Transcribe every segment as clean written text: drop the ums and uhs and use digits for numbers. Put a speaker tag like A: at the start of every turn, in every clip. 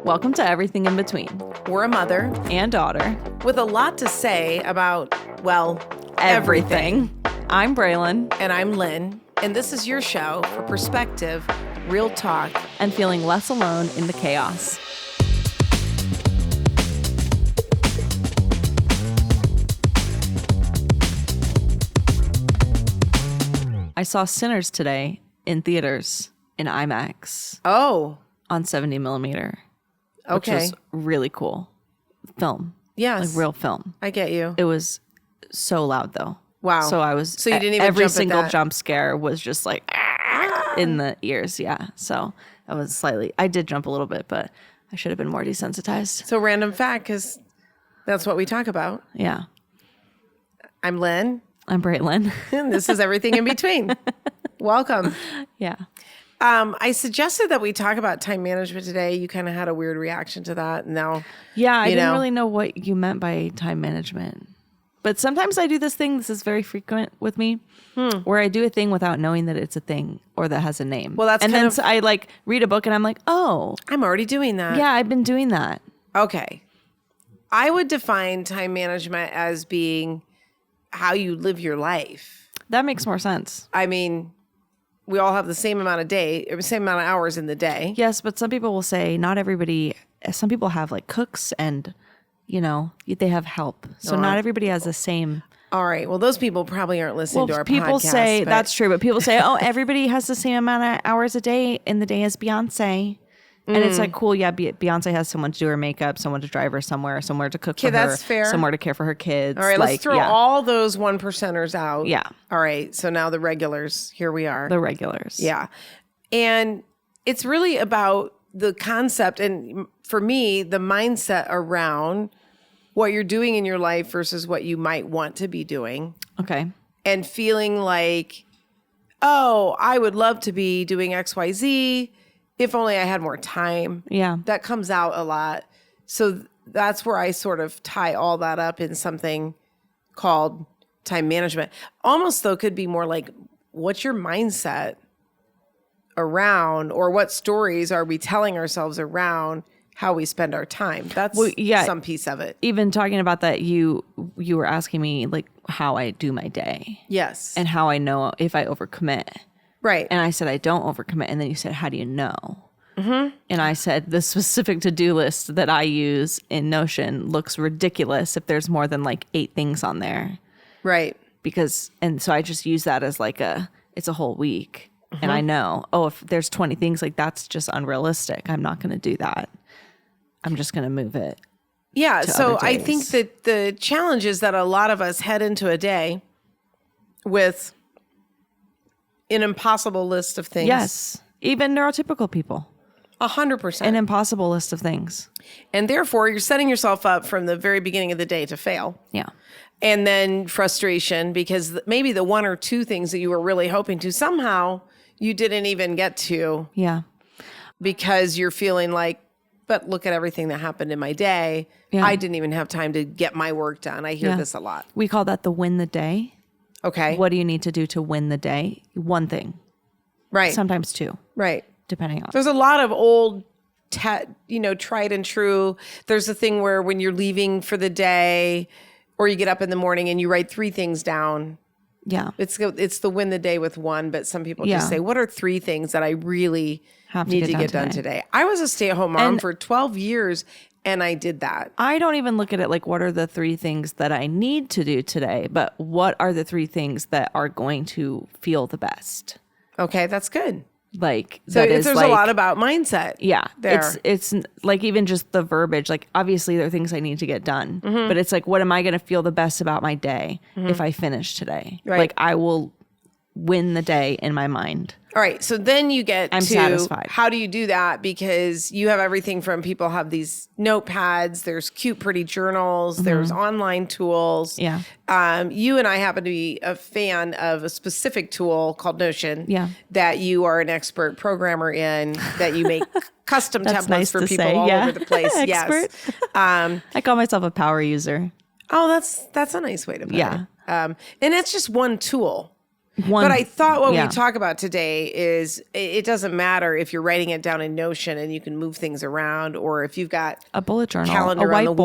A: Welcome to Everything in Between.
B: We're a mother
A: and daughter
B: with a lot to say about, well,
A: everything. I'm Braelyn.
B: And I'm Lynn. And this is your show for perspective, real talk,
A: and feeling less alone in the chaos. I saw Sinners today in theaters in IMAX.
B: Oh.
A: On 70 millimeter.
B: Okay.
A: Which was really cool. Film.
B: Yes.
A: Like real film.
B: I get you.
A: It was so loud though.
B: Wow.
A: So I was,
B: so you didn't even
A: every
B: jump
A: single
B: at that.
A: jump scare was just like in the ears. Yeah. So I was slightly, I did jump a little bit, but I should have been more desensitized.
B: So random fact, because that's what we talk about.
A: Yeah.
B: I'm Lynn.
A: I'm Braelyn.
B: And this is Everything in Between. Welcome.
A: Yeah.
B: I suggested that we talk about time management today. You kind of had a weird reaction to that. Now,
A: yeah, I didn't really know what you meant by time management. But sometimes I do this thing. This is very frequent with me, where I do a thing without knowing that it's a thing or that has a name.
B: Well, that's
A: and
B: kind
A: then
B: of,
A: I like read a book and I'm like, oh,
B: I'm already doing that.
A: Yeah, I've been doing that.
B: Okay. I would define time management as being how you live your life.
A: That makes more sense.
B: I mean, we all have the same amount of same amount of hours in the day.
A: Yes, but some people will say not everybody, some people have like cooks and, you know, they have help. So not everybody has the same.
B: All right. Well, those people probably aren't listening to our
A: people
B: podcast.
A: Say, that's true, but people say, oh, everybody has the same amount of hours a day in the day as Beyonce. And it's like, cool, yeah, Beyonce has someone to do her makeup, someone to drive her somewhere to cook for her,
B: that's fair.
A: somewhere to care for her kids.
B: All right, let's throw all those 1%ers out.
A: Yeah.
B: All right, so now the regulars, here we are.
A: The regulars.
B: Yeah. And it's really about the concept, and for me, the mindset around what you're doing in your life versus what you might want to be doing.
A: Okay.
B: And feeling like, oh, I would love to be doing XYZ. If only I had more time.
A: Yeah.
B: That comes out a lot. So that's where I sort of tie all that up in something called time management. Almost though could be more like, what's your mindset around, or what stories are we telling ourselves around how we spend our time? That's some piece of it.
A: Even talking about that, you were asking me like how I do my day.
B: Yes.
A: And how I know if I overcommit.
B: Right.
A: And I said, I don't overcommit. And then you said, how do you know? Mm-hmm. And I said, the specific to-do list that I use in Notion looks ridiculous if there's more than like 8 things on there.
B: Right.
A: And so I just use that as like it's a whole week. Mm-hmm. And I know, if there's 20 things, like that's just unrealistic. I'm not going to do that. I'm just going to move it.
B: Yeah. So I think that the challenge is that a lot of us head into a day with an impossible list of things.
A: Yes. Even neurotypical people.
B: 100%.
A: An impossible list of things.
B: And therefore, you're setting yourself up from the very beginning of the day to fail.
A: Yeah.
B: And then frustration because maybe the 1 or 2 things that you were really hoping to, somehow you didn't even get to.
A: Yeah.
B: Because you're feeling like, but look at everything that happened in my day. Yeah. I didn't even have time to get my work done. I hear this a lot.
A: We call that the win the day.
B: Okay.
A: What do you need to do to win the day? 1 thing.
B: Right.
A: Sometimes 2.
B: Right.
A: Depending on.
B: There's a lot of old, tried and true. There's a thing where when you're leaving for the day or you get up in the morning and you write 3 things down.
A: Yeah.
B: It's the win the day with 1, but some people just say, what are 3 things that I really need to get done today? I was a stay-at-home mom for 12 years. And I did that.
A: I don't even look at it like what are the 3 things that I need to do today, but what are the 3 things that are going to feel the best?
B: Okay, that's good.
A: Like
B: so there's a lot about mindset.
A: Yeah. It's like even just the verbiage, like obviously there are things I need to get done, but it's like, what am I going to feel the best about my day if I finish today?
B: Right.
A: Like I will win the day in my mind.
B: All right. So then you get
A: I'm satisfied.
B: How do you do that? Because you have everything from people have these notepads, there's cute, pretty journals, there's online tools.
A: Yeah.
B: You and I happen to be a fan of a specific tool called Notion that you are an expert programmer in, that you make custom templates
A: nice
B: for people all over the place.
A: Expert.
B: Yes.
A: I call myself a power user.
B: Oh, that's a nice way to put it. And it's just one tool. But I thought what we talk about today is it doesn't matter if you're writing it down in Notion and you can move things around, or if you've got
A: a bullet journal,
B: calendar
A: a
B: on the
A: whiteboard,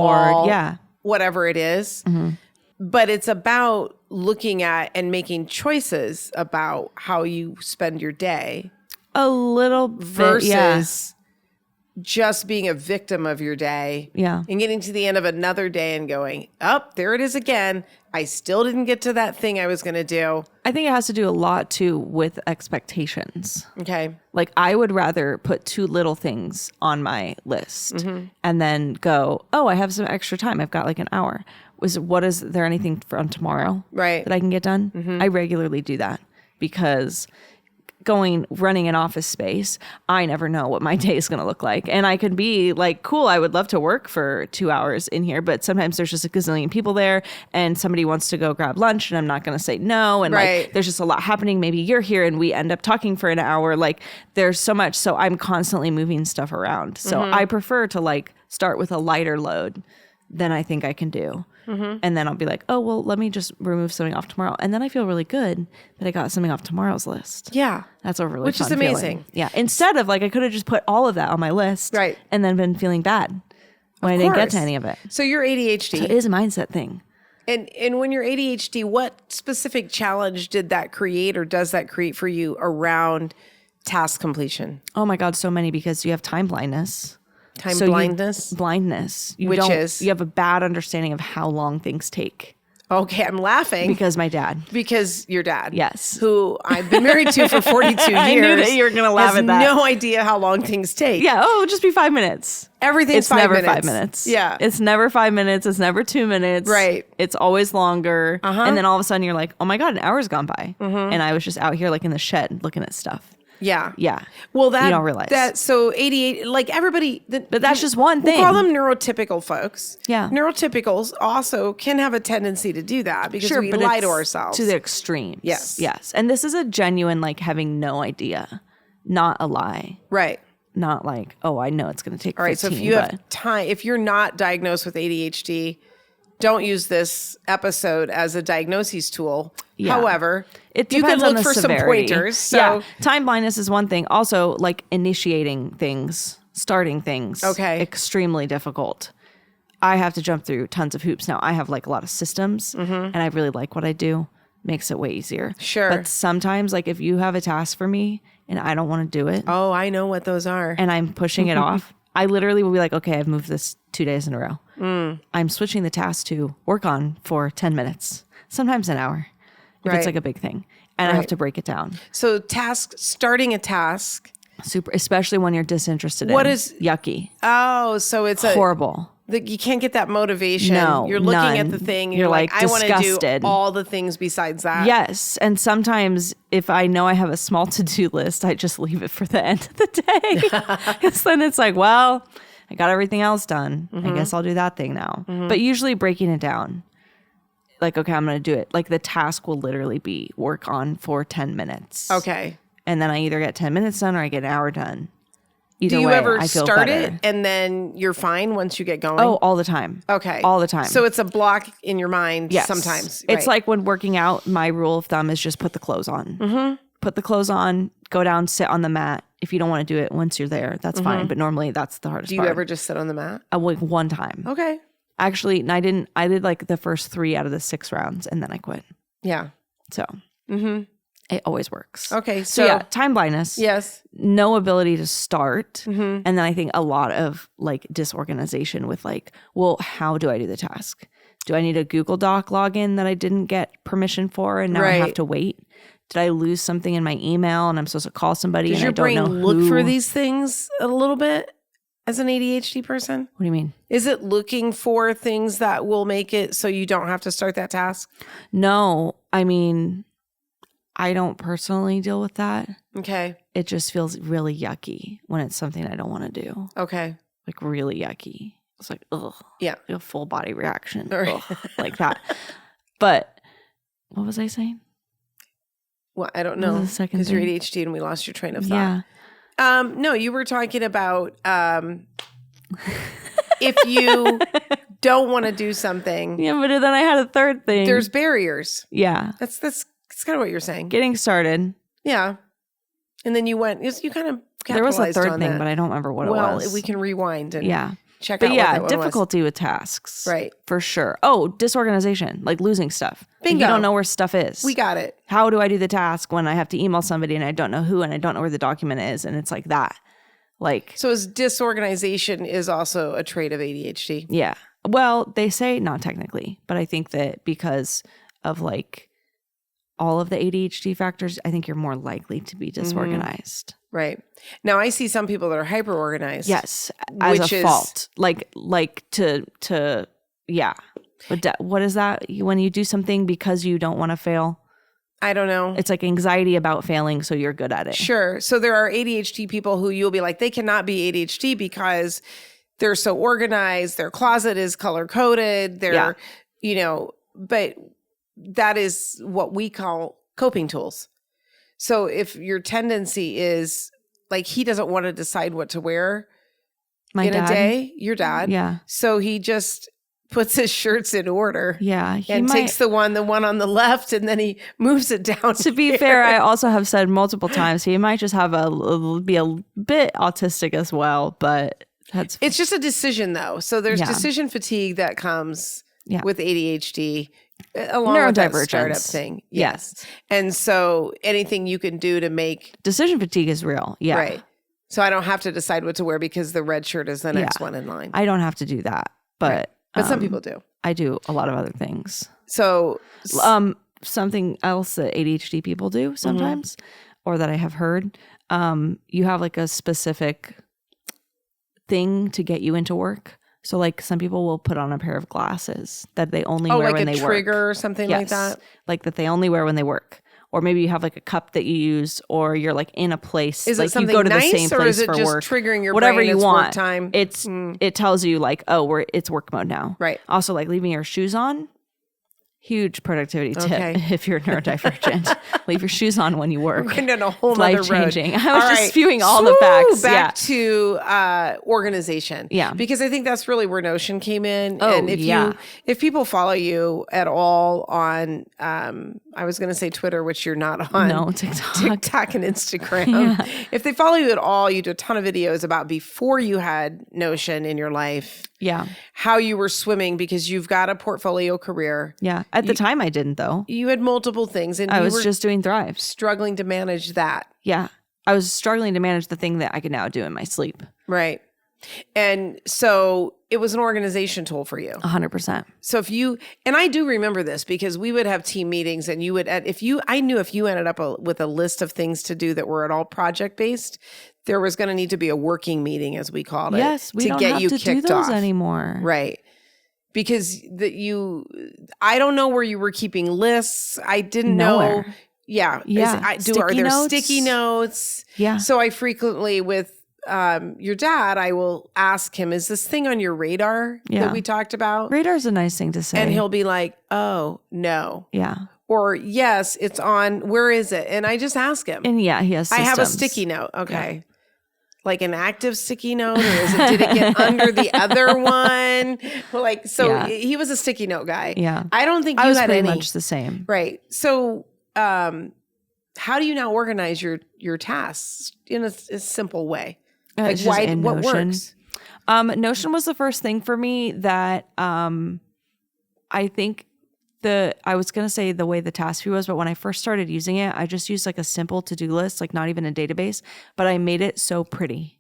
B: wall, whatever it is. But it's about looking at and making choices about how you spend your day.
A: A little bit,
B: versus just being a victim of your day.
A: Yeah.
B: And getting to the end of another day and going, there it is again. I still didn't get to that thing I was going to do.
A: I think it has to do a lot too with expectations.
B: Okay.
A: Like I would rather put 2 little things on my list and then go, I have some extra time. I've got like an hour. Is there anything from tomorrow that I can get done? I regularly do that because running an office space, I never know what my day is going to look like. And I could be like, cool, I would love to work for 2 hours in here, but sometimes there's just a gazillion people there and somebody wants to go grab lunch and I'm not going to say no. And like, there's just a lot happening. Maybe you're here and we end up talking for an hour. Like there's so much. So I'm constantly moving stuff around. So I prefer to like start with a lighter load than I think I can do. And then I'll be like, let me just remove something off tomorrow. And then I feel really good that I got something off tomorrow's list.
B: Yeah.
A: That's a really
B: Which
A: fun
B: is amazing.
A: feeling. Yeah. Instead of like, I could have just put all of that on my list.
B: Right.
A: And then been feeling bad when I didn't get to any of it.
B: So you're ADHD.
A: So it is a mindset thing.
B: And when you're ADHD, what specific challenge did that create or does that create for you around task completion?
A: Oh my God, so many, because you have time blindness.
B: Blindness.
A: You have a bad understanding of how long things take.
B: Okay, I'm laughing.
A: Because my dad.
B: Because your dad.
A: Yes.
B: Who I've been married to for 42 years.
A: I knew that you were going to laugh at that.
B: No idea how long things take.
A: Yeah. Oh, it'll just be 5 minutes.
B: Everything's 5 minutes.
A: It's never 5 minutes.
B: Yeah.
A: It's never 5 minutes. It's never 2 minutes.
B: Right.
A: It's always longer. And then all of a sudden you're like, oh my God, an hour's gone by. And I was just out here like in the shed looking at stuff.
B: Yeah.
A: Yeah.
B: Well, that
A: you don't realize
B: that. So 88, like everybody,
A: but that's just one thing.
B: We'll call them neurotypical folks.
A: Yeah.
B: Neurotypicals also can have a tendency to do that because we lie to ourselves.
A: To the extremes.
B: Yes.
A: Yes. And this is a genuine, like having no idea, not a lie.
B: Right.
A: Not like, I know it's going to take 15.
B: All right. So if you have time, if you're not diagnosed with ADHD, don't use this episode as a diagnosis tool. Yeah. However,
A: you can look
B: for
A: severity.
B: Some pointers. So
A: time blindness is one thing. Also, like initiating things, starting things.
B: Okay.
A: Extremely difficult. I have to jump through tons of hoops now. I have like a lot of systems and I really like what I do. Makes it way easier.
B: Sure.
A: But sometimes like if you have a task for me and I don't want to do it.
B: Oh, I know what those are.
A: And I'm pushing it off. I literally will be like, okay, I've moved this 2 days in a row. I'm switching the task to work on for 10 minutes, sometimes an hour, if it's like a big thing. And I have to break it down.
B: So starting a task.
A: Especially when you're disinterested in.
B: What is
A: yucky?
B: Oh, so it's
A: horrible.
B: You can't get that motivation.
A: No,
B: you're looking at the thing. You're like I want to do all the things besides that.
A: Yes. And sometimes if I know I have a small to-do list, I just leave it for the end of the day. Because then it's like, well, I got everything else done. I guess I'll do that thing now. But usually breaking it down. Like, okay, I'm going to do it. Like the task will literally be work on for 10 minutes.
B: Okay.
A: And then I either get 10 minutes done or I get an hour done. Either
B: do you
A: way,
B: ever
A: I feel
B: start
A: better.
B: it and then you're fine once you get going?
A: Oh, all the time.
B: Okay.
A: All the time.
B: So it's a block in your mind sometimes.
A: It's like when working out, my rule of thumb is just put the clothes on. Put the clothes on, go down, sit on the mat. If you don't want to do it once you're there, that's fine. But normally that's the hardest part.
B: Do you ever just sit on the mat?
A: Like one time.
B: Okay.
A: Actually, I did like the first 3 out of the 6 rounds and then I quit.
B: Yeah.
A: So it always works.
B: Okay.
A: So yeah, time blindness.
B: Yes.
A: No ability to start. And then I think a lot of like disorganization with like, well, how do I do the task? Do I need a Google Doc login that I didn't get permission for and now I have to wait? Did I lose something in my email and I'm supposed to call somebody?
B: Does
A: and
B: your
A: I don't
B: brain
A: know
B: look for these things a little bit as an ADHD person?
A: What do you mean?
B: Is it looking for things that will make it so you don't have to start that task?
A: No, I mean, I don't personally deal with that.
B: Okay.
A: It just feels really yucky when it's something I don't want to do.
B: Okay.
A: Like really yucky. It's like, ugh.
B: Yeah.
A: Like a full body reaction. Ugh, like that. But what was I saying?
B: Well, I don't know. Because you're ADHD and we lost your train of thought.
A: Yeah.
B: No, you were talking about if you don't want to do something.
A: Yeah, but then I had a third thing.
B: There's barriers.
A: Yeah.
B: That's It's kind of what you're saying.
A: Getting started.
B: Yeah. And then you kind of capitalized
A: there was a third thing,
B: that.
A: but I don't remember what it was.
B: Well, we can rewind and check
A: out
B: what that
A: difficulty
B: was.
A: with tasks.
B: Right.
A: For sure. Oh, disorganization, like losing stuff.
B: Bingo.
A: Like you don't know where stuff is.
B: We got it.
A: How do I do the task when I have to email somebody and I don't know who and I don't know where the document is? And it's like that. Like,
B: so is disorganization is also a trait of ADHD?
A: Yeah. Well, they say not technically, but I think that because of like all of the ADHD factors, I think you're more likely to be disorganized.
B: Right. Now I see some people that are hyper organized.
A: Yes. As a fault. Like yeah. But what is that? When you do something because you don't want to fail?
B: I don't know.
A: It's like anxiety about failing, so you're good at it.
B: Sure. So there are ADHD people who you'll be like, they cannot be ADHD because they're so organized. Their closet is color coded. They're, but that is what we call coping tools. So if your tendency is like, he doesn't want to decide what to wear
A: a
B: day, your dad.
A: Yeah.
B: So he just puts his shirts in order.
A: Yeah.
B: And takes the one on the left, and then he moves it down.
A: To be fair, I also have said multiple times, he might just have be a bit autistic as well, but it's
B: just a decision though. So there's decision fatigue that comes with ADHD. Along with that startup thing. Yes. And so anything you can do to make...
A: Decision fatigue is real. Yeah.
B: Right. So I don't have to decide what to wear because the red shirt is the next one in line.
A: I don't have to do that. But
B: some people do.
A: I do a lot of other things.
B: So...
A: something else that ADHD people do sometimes, or that I have heard, you have like a specific thing to get you into work. So like some people will put on a pair of glasses that they only wear when they work.
B: Like a trigger or something like that?
A: Like that they only wear when they work. Or maybe you have like a cup that you use, or you're like in a place.
B: Is
A: like
B: it something
A: you go to
B: nice,
A: the same place
B: or is it
A: for
B: just
A: work.
B: Triggering your
A: whatever
B: brain,
A: you
B: it's
A: want.
B: Work time?
A: It tells you like, oh, it's work mode now.
B: Right.
A: Also, like leaving your shoes on. Huge productivity tip if you're neurodivergent. Leave your shoes on when you work.
B: We're into a whole nother road.
A: Life-changing. I was just spewing all the facts.
B: Back to organization.
A: Yeah.
B: Because I think that's really where Notion came in.
A: Oh,
B: and if people follow you at all on, I was going to say Twitter, which you're not on.
A: No, TikTok.
B: TikTok and Instagram. If they follow you at all, you do a ton of videos about before you had Notion in your life.
A: Yeah.
B: How you were swimming because you've got a portfolio career.
A: Yeah. At the time I didn't though.
B: You had multiple things and
A: I was just doing Thrive.
B: Struggling to manage that.
A: Yeah. I was struggling to manage the thing that I could now do in my sleep.
B: Right. And so it was an organization tool for you.
A: 100%.
B: So and I do remember this because we would have team meetings and you would, I knew if you ended up with a list of things to do that were at all project based, there was going to need to be a working meeting, as we called it.
A: Yes, we don't have to do those anymore.
B: Right. Because I don't know where you were keeping lists. I didn't know. Yeah.
A: Yeah.
B: Are there sticky notes?
A: Yeah.
B: So I frequently with your dad, I will ask him, is this thing on your radar that we talked about?
A: Radar's a nice thing to say.
B: And he'll be like, oh, no.
A: Yeah.
B: Or yes, it's on, where is it? And I just ask him.
A: And he has systems.
B: I have a sticky note. Okay. Yeah. Like an active sticky note, or did it get under the other one? He was a sticky note guy.
A: Yeah.
B: I don't think you
A: was
B: had
A: pretty
B: any.
A: much the same.
B: Right. So, how do you now organize your tasks in a simple way?
A: Like what works? Notion was the first thing for me that I think I was going to say the way the task view was, but when I first started using it, I just used like a simple to-do list, like not even a database, but I made it so pretty.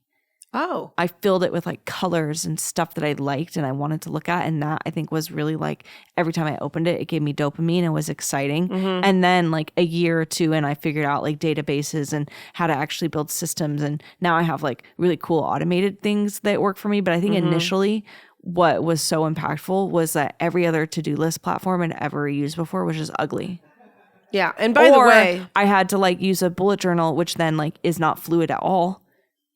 B: Oh.
A: I filled it with like colors and stuff that I liked and I wanted to look at. And that I think was really like every time I opened it, it gave me dopamine and was exciting. Mm-hmm. And then like a year or two in, I figured out like databases and how to actually build systems. And now I have like really cool automated things that work for me. But I think initially what was so impactful was that every other to-do list platform I'd ever used before was just ugly.
B: Yeah. And by the way,
A: I had to like use a bullet journal, which then like is not fluid at all.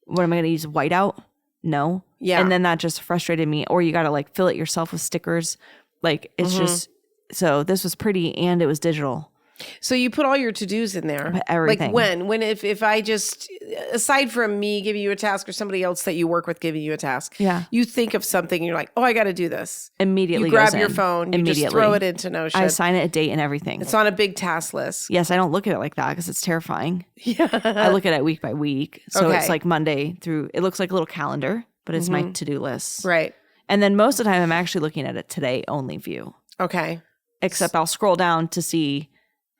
A: What am I going to use? Whiteout? No.
B: Yeah.
A: And then that just frustrated me. Or you got to like fill it yourself with stickers. Like it's just, so this was pretty and it was digital.
B: So you put all your to-dos in there.
A: But everything.
B: Like if I just, aside from me giving you a task or somebody else that you work with giving you a task, you think of something and you're like, oh, I got to do this.
A: Immediately
B: you grab
A: goes
B: your
A: in.
B: phone, you just throw it into Notion.
A: I assign it a date and everything.
B: It's on a big task list.
A: Yes, I don't look at it like that because it's terrifying.
B: Yeah.
A: I look at it week by week. So it's like Monday through, it looks like a little calendar, but it's my to-do list.
B: Right.
A: And then most of the time I'm actually looking at a today only view.
B: Okay.
A: Except I'll scroll down to see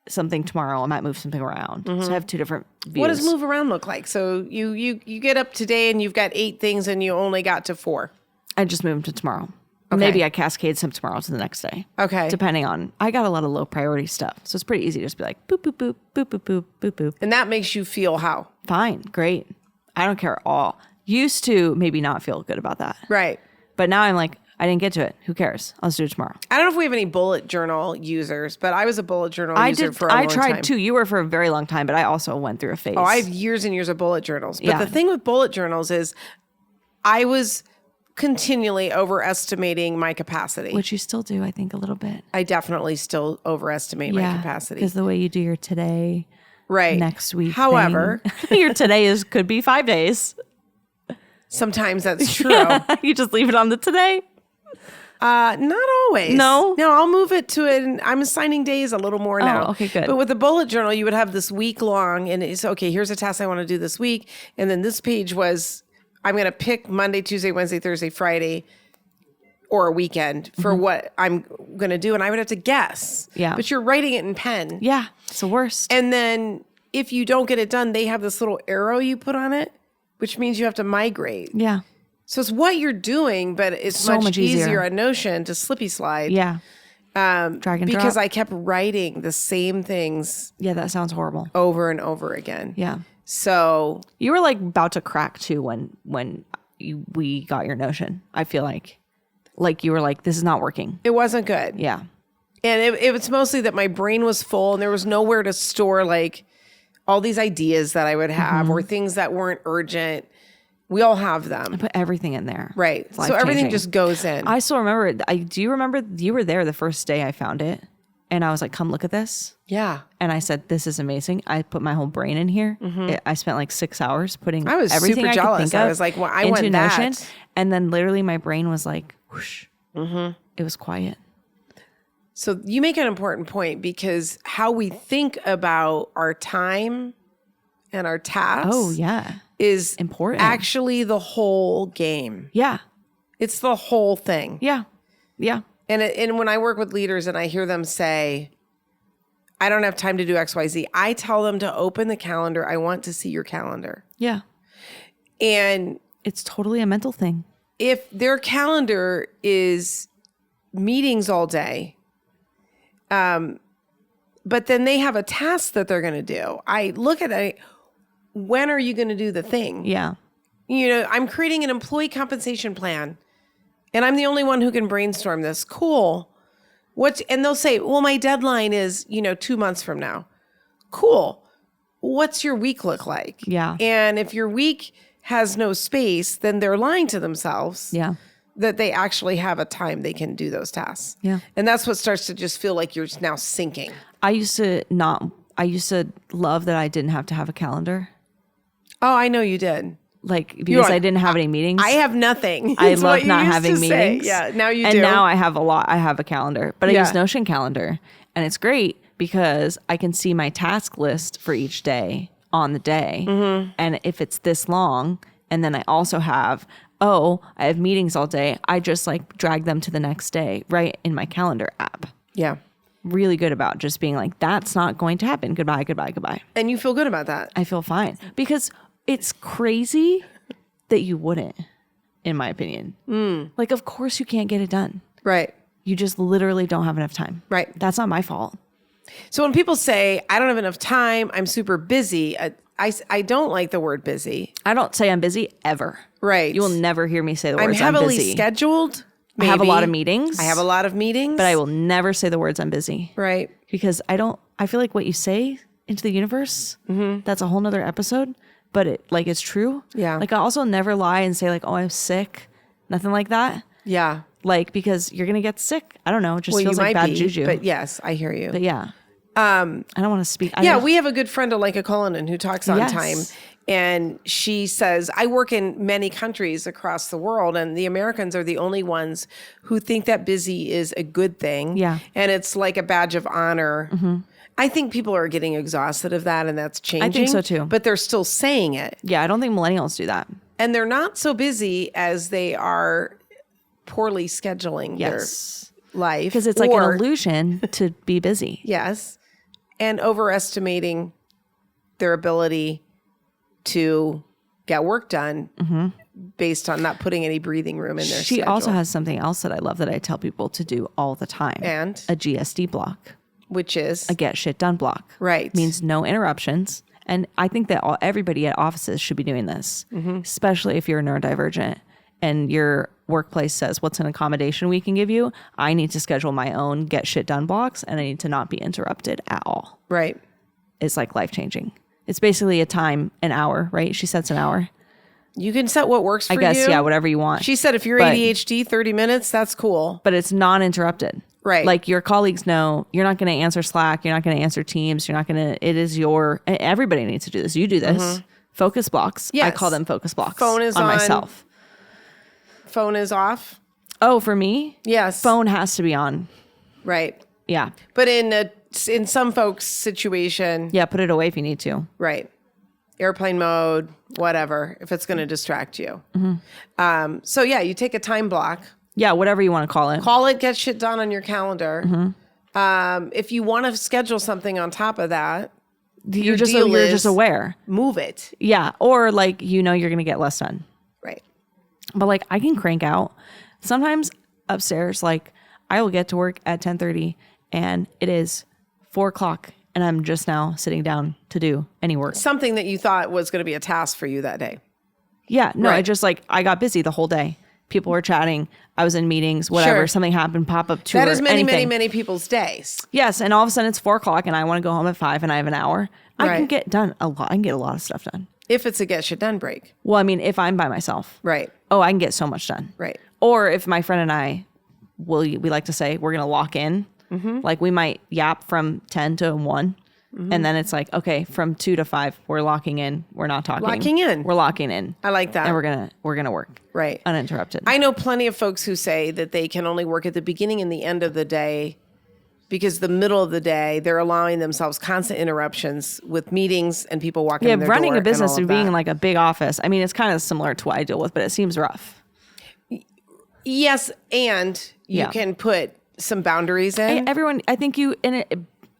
A: something tomorrow. I might move something around. So I have two different views.
B: What does move around look like? So you get up today and you've got 8 things and you only got to 4.
A: I just move them to tomorrow.
B: Okay.
A: Maybe I cascade some tomorrow to the next day.
B: Okay.
A: Depending on, I got a lot of low priority stuff. So it's pretty easy to just be like, boop, boop, boop, boop, boop, boop, boop, boop.
B: And that makes you feel how?
A: Fine. Great. I don't care at all. Used to maybe not feel good about that.
B: Right.
A: But now I'm like, I didn't get to it. Who cares? I'll just do it tomorrow.
B: I don't know if we have any bullet journal users, but I was a bullet journal user for a long time.
A: I tried too. You were for a very long time, but I also went through a phase.
B: Oh, I have years and years of bullet journals. But the thing with bullet journals is I was continually overestimating my capacity.
A: Which you still do, I think, a little bit.
B: I definitely still overestimate my capacity.
A: Because the way you do your today, next week.
B: However,
A: your today could be 5 days.
B: Sometimes that's true.
A: You just leave it on the today.
B: Not always.
A: No,
B: I'll move it to it. And I'm assigning days a little more now.
A: Okay, good.
B: But with the bullet journal, you would have this week long, and it's okay. Here's a task I want to do this week, and then this page was I'm going to pick Monday, Tuesday, Wednesday, Thursday, Friday, or a weekend for what I'm going to do, and I would have to guess.
A: Yeah.
B: But you're writing it in pen.
A: Yeah, it's the worst.
B: And then if you don't get it done, they have this little arrow you put on it, which means you have to migrate.
A: Yeah.
B: So it's what you're doing, but it's so much easier on Notion to slippy slide.
A: Yeah.
B: Drag
A: and
B: because
A: drop.
B: I kept writing the same things.
A: Yeah, that sounds horrible.
B: Over and over again.
A: Yeah.
B: So
A: you were like about to crack too when we got your Notion. I feel like you were like, this is not working.
B: It wasn't good.
A: Yeah.
B: And it was mostly that my brain was full and there was nowhere to store like all these ideas that I would have or things that weren't urgent. We all have them.
A: I put everything in there.
B: Right. So everything just goes in.
A: I still remember it. Do you remember you were there the first day I found it? And I was like, come look at this.
B: Yeah.
A: And I said, this is amazing. I put my whole brain in here. I spent like 6 hours putting everything
B: super
A: I
B: jealous.
A: could think of
B: I was like, well, I
A: into
B: want that.
A: Notion. And then literally my brain was like, whoosh. It was quiet.
B: So you make an important point because how we think about our time and our tasks is
A: important.
B: Actually the whole game.
A: Yeah.
B: It's the whole thing.
A: Yeah. Yeah.
B: And when I work with leaders and I hear them say, I don't have time to do XYZ, I tell them to open the calendar. I want to see your calendar.
A: Yeah.
B: And
A: it's totally a mental thing.
B: If their calendar is meetings all day, but then they have a task that they're going to do, I look at it, when are you going to do the thing?
A: Yeah.
B: You know, I'm creating an employee compensation plan and I'm the only one who can brainstorm this. Cool. And they'll say, well, my deadline is, 2 months from now. Cool. What's your week look like?
A: Yeah.
B: And if your week has no space, then they're lying to themselves.
A: Yeah.
B: That they actually have a time they can do those tasks.
A: Yeah.
B: And that's what starts to just feel like you're now sinking.
A: I used to love that I didn't have to have a calendar.
B: Oh, I know you did.
A: Like, because I didn't have any meetings.
B: I have nothing.
A: I love not having meetings.
B: Yeah, now you do.
A: And now I have a lot. I have a calendar. But I use Notion calendar. And it's great because I can see my task list for each day on the day. And if it's this long, and then I also have, I have meetings all day, I just like drag them to the next day right in my calendar app.
B: Yeah.
A: Really good about just being like, that's not going to happen. Goodbye, goodbye, goodbye.
B: And you feel good about that.
A: I feel fine. Because it's crazy that you wouldn't, in my opinion. Like, of course you can't get it done.
B: Right.
A: You just literally don't have enough time.
B: Right.
A: That's not my fault.
B: So when people say, I don't have enough time, I'm super busy, I don't like the word busy.
A: I don't say I'm busy ever.
B: Right.
A: You will never hear me say the words
B: I'm heavily
A: busy. I
B: Scheduled.
A: have a lot of meetings.
B: I have a lot of meetings.
A: But I will never say the words I'm busy.
B: Right.
A: Because I feel like what you say into the universe, that's a whole nother episode. But it's true.
B: Yeah.
A: Like I also never lie and say like, oh, I'm sick. Nothing like that.
B: Yeah.
A: Like, because you're going to get sick. I don't know. It just feels like bad juju.
B: But yes, I hear you.
A: But yeah. I don't want to speak.
B: We have a good friend, Alenka Cullinan, who talks on time. And she says, I work in many countries across the world, and the Americans are the only ones who think that busy is a good thing.
A: Yeah.
B: And it's like a badge of honor. I think people are getting exhausted of that, and that's changing.
A: I think so too.
B: But they're still saying it.
A: Yeah, I don't think millennials do that.
B: And they're not so busy as they are poorly scheduling their life.
A: Because it's like an illusion to be busy.
B: Yes. And overestimating their ability to get work done based on not putting any breathing room in their
A: She
B: schedule.
A: also has something else that I love that I tell people to do all the time.
B: And?
A: A GSD block.
B: Which is?
A: A get shit done block.
B: Right.
A: Means no interruptions. And I think that everybody at offices should be doing this, especially if you're neurodivergent and your workplace says, what's an accommodation we can give you? I need to schedule my own get shit done blocks, and I need to not be interrupted at all.
B: Right.
A: It's like life-changing. It's basically a time, an hour, right? She sets an hour.
B: You can set what works for you.
A: I guess, yeah, whatever you want.
B: She said if you're ADHD, 30 minutes, that's cool.
A: But it's non-interrupted.
B: Right.
A: Like your colleagues know you're not going to answer Slack. You're not going to answer Teams. You're not going to, it is everybody needs to do this. You do this. Focus blocks.
B: Yes.
A: I call them focus blocks.
B: Phone is on
A: myself.
B: Phone is off.
A: Oh, for me?
B: Yes.
A: Phone has to be on.
B: Right.
A: Yeah.
B: But in some folks' situation.
A: Yeah, put it away if you need to.
B: Right. Airplane mode, whatever, if it's going to distract you. So yeah, you take a time block.
A: Yeah, whatever you want to call it.
B: Call it get shit done on your calendar. If you want to schedule something on top of that,
A: you're just aware.
B: Move it.
A: Yeah. Or like, you're going to get less done.
B: Right.
A: But like I can crank out sometimes upstairs. Like I will get to work at 10:30 and it is 4:00 and I'm just now sitting down to do any work.
B: Something that you thought was going to be a task for you that day.
A: Yeah. No,
B: Right.
A: I just I got busy the whole day. People were chatting. I was in meetings, whatever.
B: Sure.
A: Something happened, pop up tour.
B: That is many,
A: anything.
B: many people's days.
A: Yes. And all of a sudden it's 4:00 and I want to go home at 5 and I have an hour. I can get done a lot. I can get a lot of stuff done.
B: If it's a get shit done break.
A: Well, I mean, if I'm by myself.
B: Right.
A: Oh, I can get so much done.
B: Right.
A: Or if my friend and I, we like to say, we're going to lock in. Like we might yap from 10 to 1. And then it's like, okay, from 2 to 5, we're locking in. We're not talking.
B: Locking in.
A: We're locking in.
B: I like that.
A: And we're gonna work.
B: Right.
A: Uninterrupted.
B: I know plenty of folks who say that they can only work at the beginning and the end of the day because the middle of the day, they're allowing themselves constant interruptions with meetings and people walking in their
A: running
B: door
A: a business and being
B: that.
A: like a big office. I mean, it's kind of similar to what I deal with, but it seems rough.
B: Yes, and you can put some boundaries in.
A: I think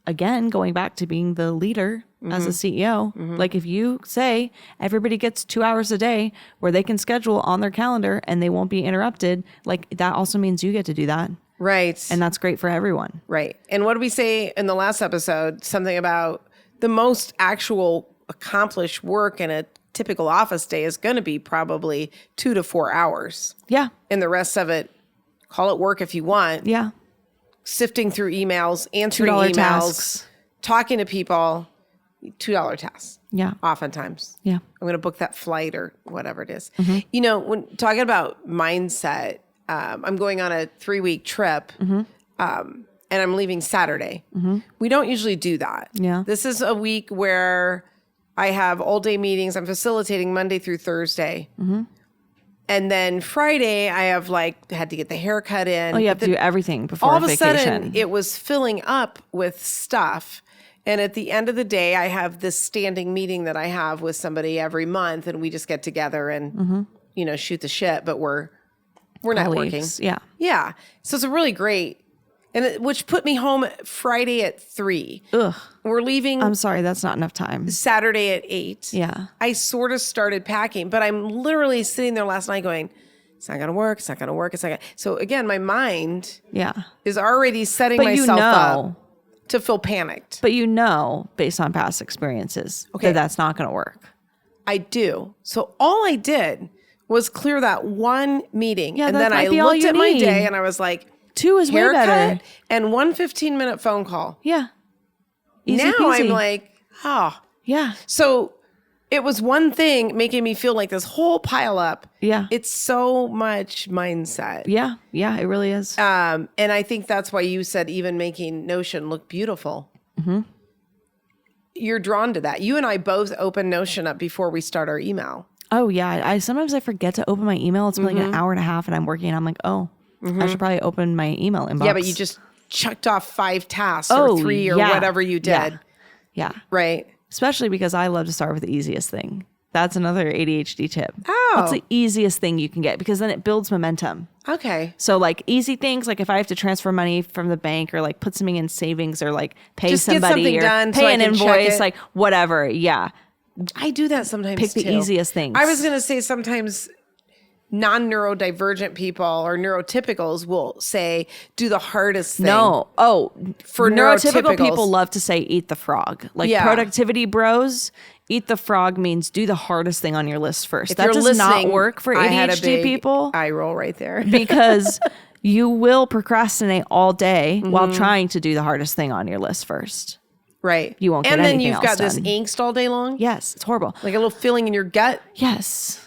A: again, going back to being the leader as a CEO, like if you say everybody gets 2 hours a day where they can schedule on their calendar and they won't be interrupted, like that also means you get to do that.
B: Right.
A: And that's great for everyone.
B: Right. And what did we say in the last episode? Something about the most actual accomplished work in a typical office day is going to be probably 2 to 4 hours.
A: Yeah.
B: And the rest of it, call it work if you want.
A: Yeah.
B: Sifting through emails, answering
A: $2
B: emails,
A: tasks.
B: Talking to people, $2 tasks.
A: Yeah.
B: Oftentimes.
A: Yeah.
B: I'm going to book that flight or whatever it is. When talking about mindset, I'm going on a 3-week trip and I'm leaving Saturday. We don't usually do that.
A: Yeah.
B: This is a week where I have all day meetings. I'm facilitating Monday through Thursday. And then Friday, I have had to get the haircut in.
A: Oh, you have to do everything before
B: all of
A: vacation.
B: a sudden, it was filling up with stuff. And at the end of the day, I have this standing meeting that I have with somebody every month, and we just get together and shoot the shit. But we're not working.
A: Yeah.
B: Yeah. So it's a really great, which put me home Friday at 3.
A: Ugh.
B: We're leaving.
A: I'm sorry, that's not enough time.
B: Saturday at 8.
A: Yeah.
B: I sort of started packing, but I'm literally sitting there last night going, it's not going to work. It's not going to work. It's not going to. So again, my mind is already setting myself up to feel panicked.
A: But based on past experiences, that's not going to work.
B: I do. So all I did was clear that one meeting.
A: Yeah,
B: and
A: that
B: then I
A: might be all
B: looked
A: you
B: at my
A: need.
B: day and I was like,
A: 2 is way
B: haircut
A: better.
B: and one 15-minute phone call.
A: Yeah. Easy
B: now
A: peasy.
B: I'm like,
A: Yeah.
B: So it was one thing making me feel like this whole pile up.
A: Yeah.
B: It's so much mindset.
A: Yeah. Yeah, it really is.
B: And I think that's why you said even making Notion look beautiful. you're drawn to that. You and I both open Notion up before we start our email.
A: Oh yeah. Sometimes I forget to open my email. It's been like an hour and a half and I'm working and I'm like, oh, I should probably open my email inbox.
B: Yeah, but you just chucked off 5 tasks or 3 or whatever you did.
A: Yeah.
B: Right.
A: Especially because I love to start with the easiest thing. That's another ADHD tip.
B: Oh.
A: What's the easiest thing you can get? Because then it builds momentum.
B: Okay.
A: So like easy things, like if I have to transfer money from the bank or like put something in savings or like pay
B: just
A: somebody or
B: done
A: pay
B: so
A: an invoice, like whatever. Yeah.
B: I do that sometimes
A: Pick
B: too.
A: the easiest things.
B: I was going to say sometimes non-neurodivergent people or neurotypicals will say, do the hardest thing.
A: No. Oh,
B: for
A: neurotypical people love to say eat the frog. Like productivity bros, eat the frog means do the hardest thing on your list first.
B: If
A: that does not work for ADHD people.
B: I roll right there.
A: Because you will procrastinate all day while trying to do the hardest thing on your list first.
B: Right.
A: You won't get anything else done.
B: And then you've got this angst all day long.
A: Yes, it's horrible.
B: Like a little feeling in your gut.
A: Yes.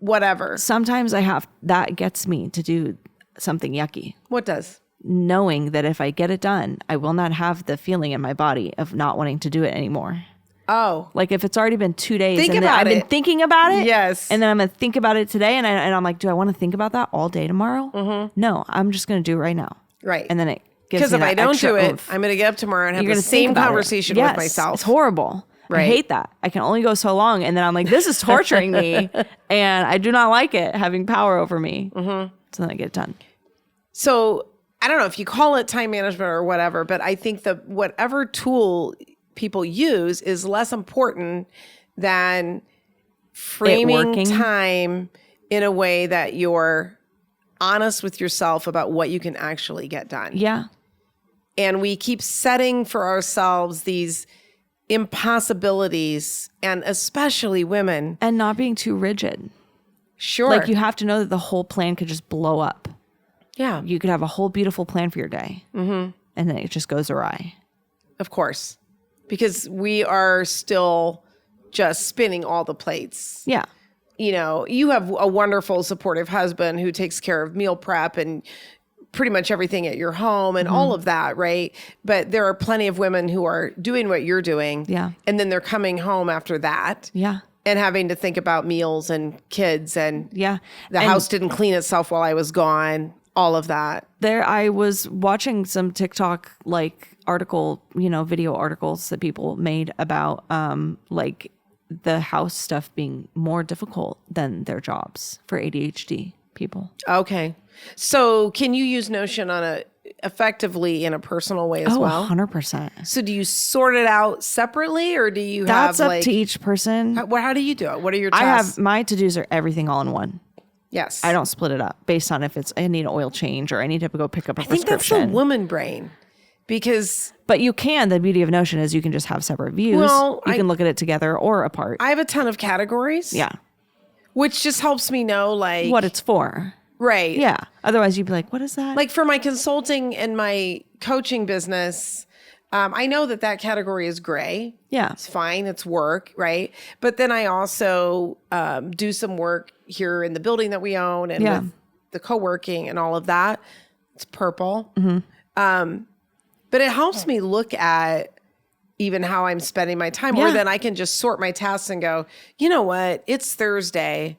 B: Whatever.
A: Sometimes that gets me to do something yucky.
B: What does?
A: Knowing that if I get it done, I will not have the feeling in my body of not wanting to do it anymore.
B: Oh.
A: Like if it's already been 2 days
B: I've
A: been thinking about it.
B: Yes.
A: And then I'm going to think about it today. And I'm like, do I want to think about that all day tomorrow? Mm-hmm. No, I'm just going to do it right now.
B: Right.
A: And then it gives me
B: because if I don't do it,
A: oomph.
B: I'm going to get up tomorrow and have the same conversation with myself.
A: It's horrible. Right. I hate that. I can only go so long. And then I'm like, this is torturing me. And I do not like it having power over me. Mm-hmm. So then I get it done.
B: So I don't know if you call it time management or whatever, but I think that whatever tool people use is less important than framing time in a way that you're honest with yourself about what you can actually get done.
A: Yeah.
B: And we keep setting for ourselves these impossibilities, and especially women.
A: And not being too rigid.
B: Sure.
A: Like you have to know that the whole plan could just blow up.
B: Yeah.
A: You could have a whole beautiful plan for your day. Mm-hmm. And then it just goes awry.
B: Of course. Because we are still just spinning all the plates.
A: Yeah.
B: You know, you have a wonderful, supportive husband who takes care of meal prep and pretty much everything at your home and all of that, right? But there are plenty of women who are doing what you're doing.
A: Yeah.
B: And then they're coming home after that.
A: Yeah.
B: And having to think about meals and kids and
A: the
B: house didn't clean itself while I was gone, all of that.
A: I was watching some TikTok article, video articles that people made about the house stuff being more difficult than their jobs for ADHD people.
B: Okay. So can you use Notion effectively in a personal way as well?
A: 100%.
B: So do you sort it out separately or do you
A: That's up to each person.
B: How do you do it? What are your tasks?
A: My to-dos are everything all in one.
B: Yes.
A: I don't split it up based on if I need an oil change or I need to go pick up a prescription.
B: I think that's the woman brain because...
A: But you can, the beauty of Notion is you can just have separate views. Well, you can look at it together or apart.
B: I have a ton of categories.
A: Yeah.
B: Which just helps me know
A: what it's for.
B: Right.
A: Yeah. Otherwise you'd be like, what is that?
B: Like for my consulting and my coaching business, I know that category is gray.
A: Yeah.
B: It's fine. It's work. Right. But then I also do some work here in the building that we own and with the co-working and all of that. It's purple. Mm-hmm. But it helps me look at even how I'm spending my time, or then I can just sort my tasks and go, you know what? It's Thursday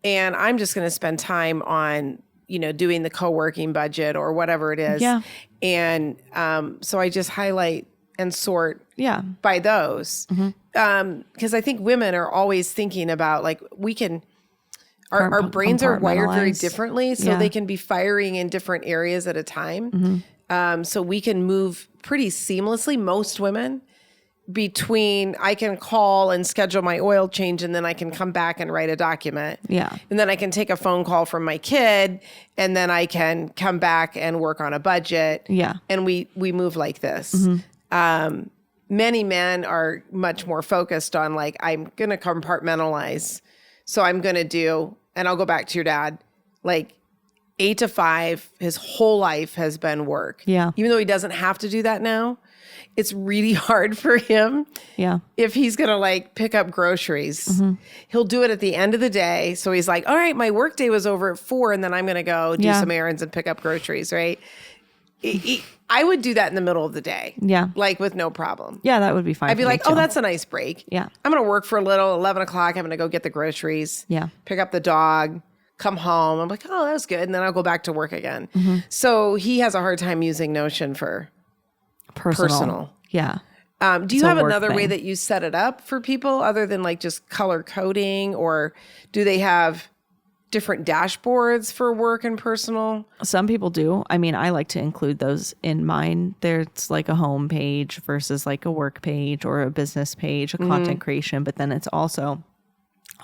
B: and I'm just going to spend time on, doing the co-working budget or whatever it is.
A: Yeah.
B: And so I just highlight and sort by those. Because I think women are always thinking about we can, our brains are wired very differently. So they can be firing in different areas at a time. So we can move pretty seamlessly, most women, between I can call and schedule my oil change and then I can come back and write a document. Yeah. And then I can take a phone call from my kid and then I can come back and work on a budget. Yeah. And we move like this. Many men are much more focused on I'm going to compartmentalize. So I'm going to do, and I'll go back to your dad, 8 to 5, his whole life has been work. Yeah. Even though he doesn't have to do that now, it's really hard for him. Yeah. If he's going to pick up groceries, he'll do it at the end of the day. So he's like, all right, my work day was over at 4 and then I'm going to go do some errands and pick up groceries. Right. I would do that in the middle of the day.
A: Yeah.
B: Like with no problem.
A: Yeah, that would be fine.
B: I'd be like, oh, that's a nice break.
A: Yeah.
B: I'm going to work for a little, 11 o'clock. I'm going to go get the groceries.
A: Yeah.
B: Pick up the dog, come home. I'm like, oh, that was good. And then I'll go back to work again. Mm-hmm. So he has a hard time using Notion for personal.
A: Yeah.
B: Do you have another way that you set it up for people other than like just color coding, or do they have different dashboards for work and personal?
A: Some people do. I mean, I like to include those in mine. There's like a home page versus like a work page or a business page, a content creation, but then it's also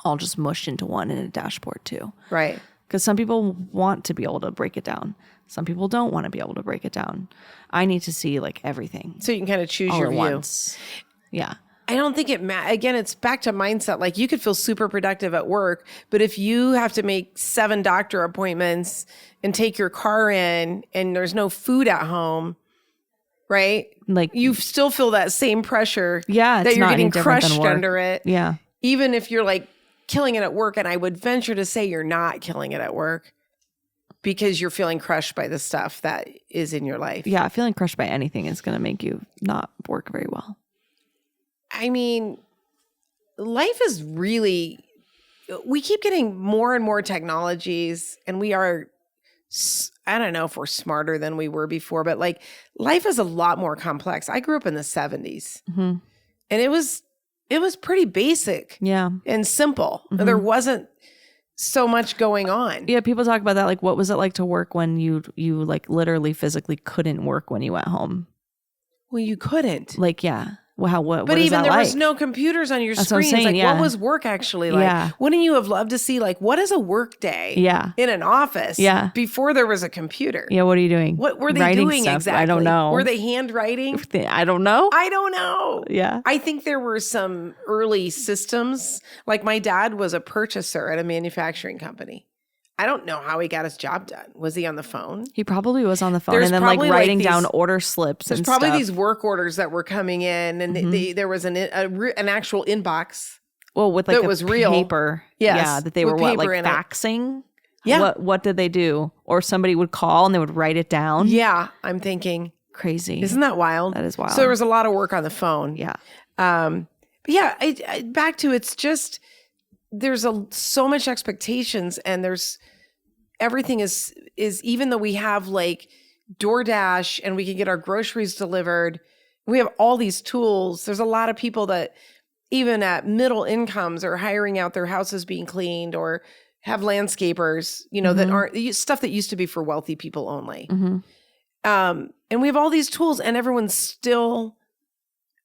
A: all just mushed into one in a dashboard too.
B: Right.
A: Because some people want to be able to break it down. Some people don't want to be able to break it down. I need to see like everything.
B: So you can kind of choose your view.
A: Once. Yeah.
B: I don't think again, it's back to mindset. Like you could feel super productive at work, but if you have to make 7 doctor appointments and take your car in and there's no food at home, right?
A: Like
B: you still feel that same pressure.
A: Yeah.
B: That you're getting crushed under it.
A: Yeah.
B: Even if you're like killing it at work. And I would venture to say you're not killing it at work because you're feeling crushed by the stuff that is in your life.
A: Yeah. Feeling crushed by anything is going to make you not work very well.
B: I mean, life is really, we keep getting more and more technologies, and we are, I don't know if we're smarter than we were before, but like life is a lot more complex. I grew up in the 70s and it was pretty basic and simple. There wasn't so much going on.
A: Yeah. People talk about that. Like, what was it like to work when you like literally physically couldn't work when you went home?
B: Well, you couldn't.
A: Like, yeah. Well, what
B: but
A: is
B: even
A: that
B: there
A: like?
B: was no computers on your
A: That's what I'm
B: screens.
A: saying,
B: Like, what was work actually like?
A: Yeah.
B: Wouldn't you have loved to see like what is a work day? In an office. Before there was a computer.
A: Yeah. What are you doing?
B: What were they
A: Writing
B: doing
A: stuff?
B: exactly?
A: I don't know.
B: Were they handwriting?
A: I don't know.
B: I don't know.
A: Yeah.
B: I think there were some early systems. Like my dad was a purchaser at a manufacturing company. I don't know how he got his job done. Was he on the phone?
A: He probably was on the phone and then like writing down order slips.
B: There's probably these work orders that were coming in, and there was an actual inbox.
A: Well, with like
B: that was real
A: paper.
B: Yes,
A: yeah, that they were like faxing.
B: Yeah.
A: What did they do? Or somebody would call and they would write it down.
B: Yeah, I'm thinking
A: crazy.
B: Isn't that wild?
A: That is wild.
B: So there was a lot of work on the phone.
A: Yeah.
B: But yeah, back to it's just there's so much expectations, and there's everything is even though we have like DoorDash and we can get our groceries delivered, we have all these tools. There's a lot of people that even at middle incomes are hiring out their houses being cleaned or have landscapers, that aren't stuff that used to be for wealthy people only. And we have all these tools, and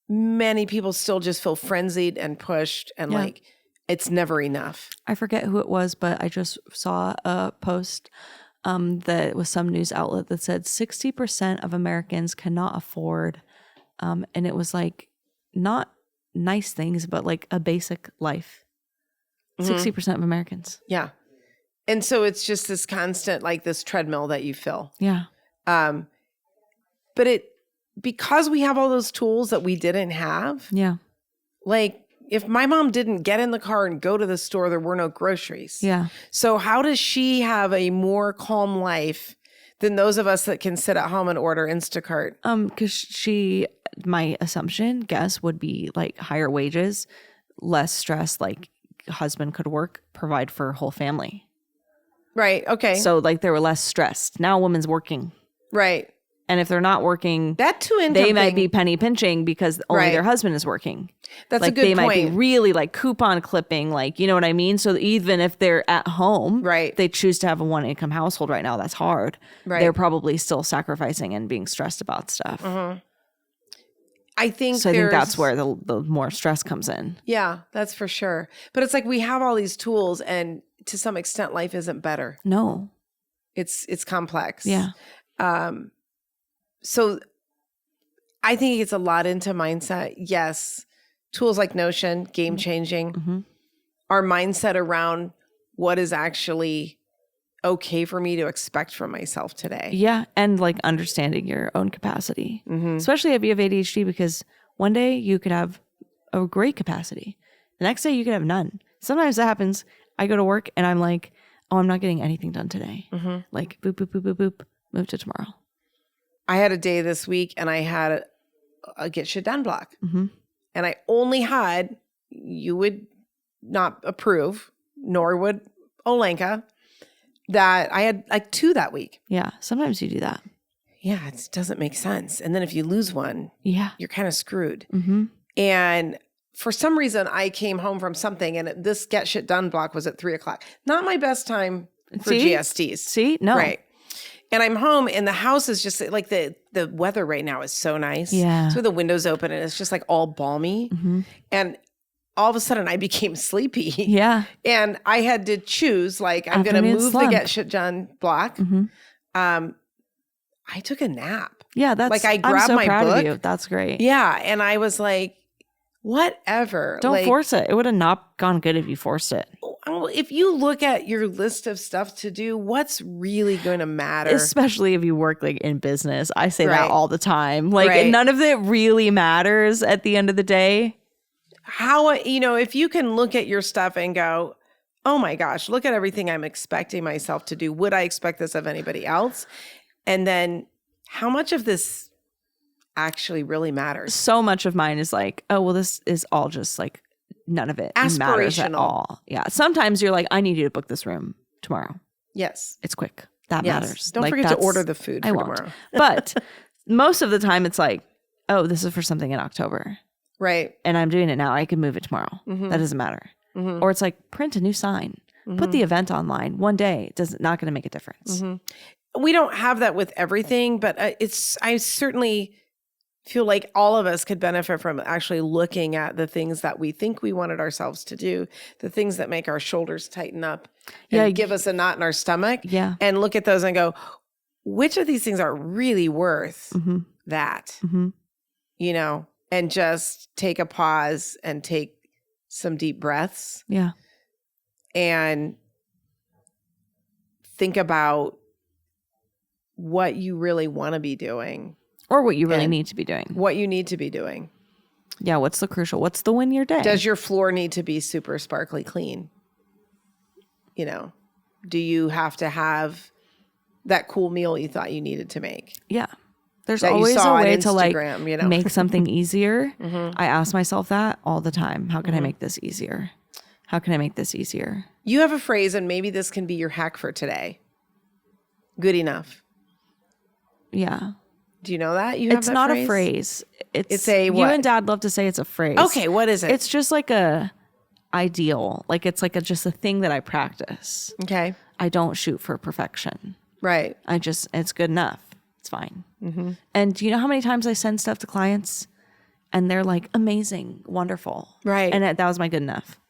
B: many people still just feel frenzied and pushed and like it's never enough.
A: I forget who it was, but I just saw a post that was some news outlet that said 60% of Americans cannot afford, and it was like not nice things, but like a basic life. 60% of Americans.
B: Yeah. And so it's just this constant, like this treadmill that you fill.
A: Yeah.
B: But because we have all those tools that we didn't have.
A: Yeah.
B: Like, if my mom didn't get in the car and go to the store, there were no groceries.
A: Yeah.
B: So how does she have a more calm life than those of us that can sit at home and order Instacart?
A: Because my guess would be like higher wages, less stress, like husband could work, provide for a whole family.
B: Right. Okay.
A: So like they were less stressed. Now a woman's working.
B: Right.
A: And if they're not working,
B: that two-income
A: they might be penny pinching because only their husband is working.
B: That's
A: like
B: a good point.
A: They might be really like coupon clipping, like, you know what I mean? So even if they're at home, they choose to have a one-income household right now. That's hard. Right. They're probably still sacrificing and being stressed about stuff.
B: I think
A: that's where the more stress comes in.
B: Yeah, that's for sure. But it's like we have all these tools, and to some extent, life isn't better.
A: No,
B: it's complex.
A: Yeah.
B: So I think it's a lot into mindset. Yes. Tools like Notion, game changing. Our mindset around what is actually okay for me to expect from myself today.
A: Yeah. And like understanding your own capacity, especially if you have ADHD, because one day you could have a great capacity. The next day you could have none. Sometimes that happens. I go to work and I'm like, oh, I'm not getting anything done today. Like boop, boop, boop, boop, boop, move to tomorrow.
B: I had a day this week and I had a get shit done block. Mm-hmm. And I only had, you would not approve, nor would Olenka, that I had like 2 that week.
A: Yeah. Sometimes you do that.
B: Yeah. It doesn't make sense. And then if you lose one, you're kind of screwed.
A: Mm-hmm.
B: And for some reason, I came home from something and this get shit done block was at 3:00. Not my best time for GSDs.
A: See? No.
B: Right. And I'm home and the house is just like the weather right now is so nice.
A: Yeah.
B: So the windows open and it's just like all balmy. Mm-hmm. And all of a sudden I became sleepy.
A: Yeah.
B: And I had to choose, like, I'm going to move the get shit done block. Mm-hmm. I took a nap.
A: Yeah. That's
B: like I grabbed
A: I'm so
B: my
A: proud
B: book.
A: Of you. That's great.
B: Yeah. And I was like, whatever.
A: Don't
B: like,
A: force it. It would have not gone good if you forced it.
B: If you look at your list of stuff to do, what's really going to matter?
A: Especially if you work like in business. I say that all the time. Like none of it really matters at the end of the day.
B: How, if you can look at your stuff and go, oh my gosh, look at everything I'm expecting myself to do. Would I expect this of anybody else? And then how much of this actually really matters?
A: So much of mine is like, oh, well, this is all just like none of it matters at all. Yeah. Sometimes you're like, I need you to book this room tomorrow.
B: Yes.
A: It's quick. That matters.
B: Don't forget to order the food for tomorrow.
A: But most of the time it's like, oh, this is for something in October.
B: Right.
A: And I'm doing it now. I can move it tomorrow. Mm-hmm. That doesn't matter. Mm-hmm. Or it's like, print a new sign. Mm-hmm. Put the event online. One day. It's not going to make a difference.
B: Mm-hmm. We don't have that with everything, but I certainly feel like all of us could benefit from actually looking at the things that we think we wanted ourselves to do, the things that make our shoulders tighten up and give us a knot in our stomach.
A: Yeah.
B: And look at those and go, which of these things are really worth that? Mm-hmm. And just take a pause and take some deep breaths.
A: Yeah.
B: And think about what you really want to be doing.
A: Or what you really need to be doing.
B: What you need to be doing.
A: Yeah, what's the crucial? What's the win your day?
B: Does your floor need to be super sparkly clean? Do you have to have that cool meal you thought you needed to make?
A: Yeah. There's always a way to like make something easier.
B: Mm-hmm.
A: I ask myself that all the time. How can I make this easier? How can I make this easier?
B: You have a phrase, and maybe this can be your hack for today. Good enough.
A: Yeah.
B: Do you know that? It's
A: not a phrase. It's
B: a what?
A: You and Dad love to say it's a phrase.
B: Okay, what is it?
A: It's just like a ideal. Like it's like just a thing that I practice.
B: Okay.
A: I don't shoot for perfection.
B: Right.
A: It's good enough. It's fine. Mm-hmm. And do you know how many times I send stuff to clients and they're like, amazing, wonderful.
B: Right.
A: And that was my good enough.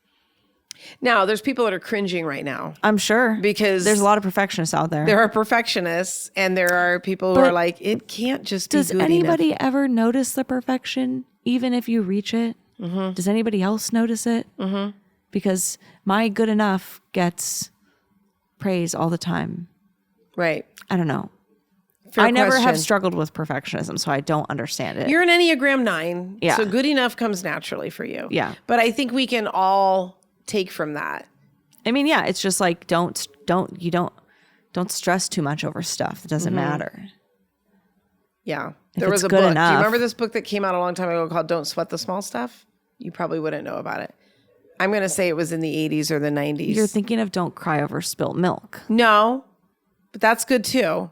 B: Now, there's people that are cringing right now.
A: I'm sure.
B: Because
A: there's a lot of perfectionists out there.
B: There are perfectionists and there are people who are like, it can't just be good enough.
A: Does anybody ever notice the perfection, even if you reach it? Mm-hmm. Does anybody else notice it? Mm-hmm. Because my good enough gets praise all the time.
B: Right.
A: I don't know.
B: Fair
A: never
B: question.
A: have struggled with perfectionism, so I don't understand it.
B: You're an Enneagram 9,
A: yeah.
B: So good enough comes naturally for you.
A: Yeah.
B: But I think we can all take from that.
A: I mean, yeah, it's just like don't stress too much over stuff. It doesn't matter.
B: Yeah.
A: If
B: there was a book.
A: Enough,
B: do you remember this book that came out a long time ago called Don't Sweat the Small Stuff? You probably wouldn't know about it. I'm going to say it was in the 80s or the 90s.
A: You're thinking of Don't Cry Over Spilt Milk.
B: No, but that's good too.